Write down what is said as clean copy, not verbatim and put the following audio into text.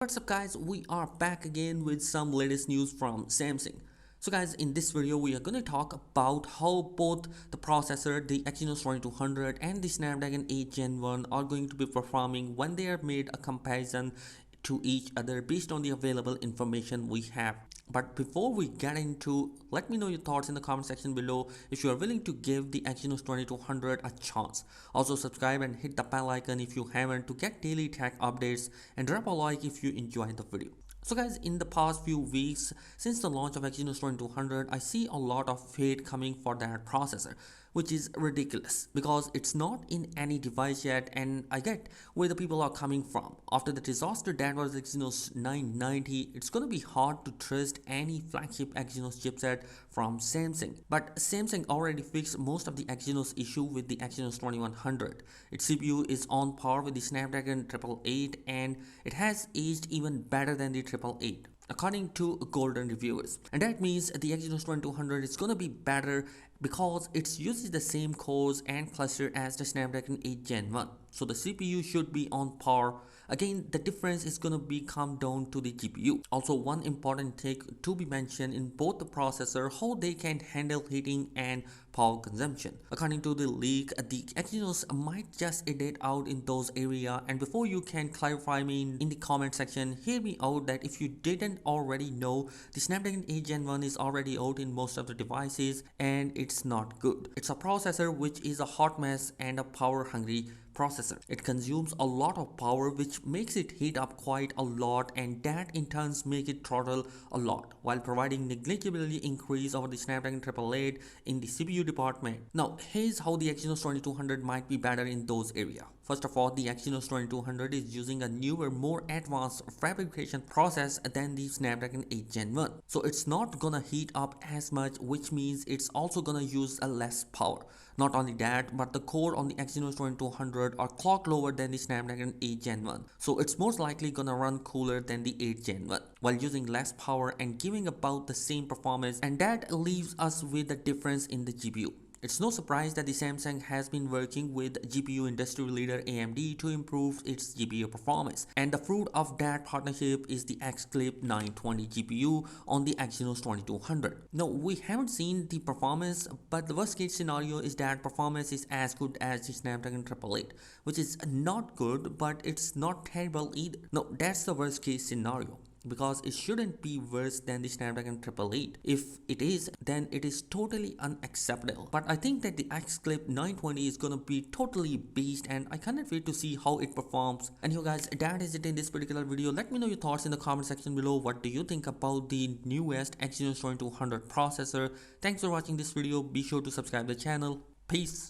What's up guys, we are back again with some latest news from Samsung. So guys, in this video we are going to talk about how both the processor, the Exynos 2200 and the Snapdragon 8 Gen 1 are going to be performing when they are made a comparison to each other based on the available information we have. But before we get into, let me know your thoughts in the comment section below if you are willing to give the Exynos 2200 a chance. Also subscribe and hit the bell icon if you haven't to get daily tech updates, and drop a like if you enjoyed the video. So guys, in the past few weeks since the launch of Exynos 2200, I see a lot of hate coming for that processor, which is ridiculous because it's not in any device yet, and I get where the people are coming from. After the disaster that was Exynos 990, it's gonna be hard to trust any flagship Exynos chipset from Samsung. But Samsung already fixed most of the Exynos issue with the Exynos 2100. Its CPU is on par with the Snapdragon 888 and it has aged even better than the 888 according to golden reviewers, and that means the Exynos 2200 is gonna be better because it uses the same cores and cluster as the Snapdragon 8 Gen 1, so the CPU should be on par. Again, the difference is gonna be come down to the GPU. Also, one important thing to be mentioned in both the processor, how they can handle heating and power consumption. According to the leak, the Exynos might just edit out in those areas, and before you can clarify me in the comment section, hear me out that if you didn't already know, the Snapdragon 8 Gen 1 is already out in most of the devices and it's not good. It's a processor which is a hot mess and a power hungry processor. It consumes a lot of power which makes it heat up quite a lot, and that in turns make it throttle a lot while providing negligibly increase over the Snapdragon 888 in the CPU department. Now here's how the Exynos 2200 might be better in those areas. First of all, the Exynos 2200 is using a newer, more advanced fabrication process than the Snapdragon 8 Gen 1. So it's not gonna heat up as much, which means it's also gonna use a less power. Not only that, but the core on the Exynos 2200 are clock lower than the Snapdragon 8 Gen 1. So it's most likely gonna run cooler than the 8 Gen 1 while using less power and giving about the same performance, and that leaves us with the difference in the GPU. It's no surprise that the Samsung has been working with GPU industry leader AMD to improve its GPU performance, and the fruit of that partnership is the Xclip 920 GPU on the Exynos 2200. Now, we haven't seen the performance, but the worst case scenario is that performance is as good as the Snapdragon 888, which is not good, but it's not terrible either. No, that's the worst case scenario, because it shouldn't be worse than the Snapdragon 888. If it is, then it is totally unacceptable. But I think that the Xclip 920 is gonna be totally beast, and I cannot wait to see how it performs. And you guys, that is it in this particular video. Let me know your thoughts in the comment section below. What do you think about the newest Exynos 2200 processor? Thanks for watching this video. Be sure to subscribe the channel. Peace.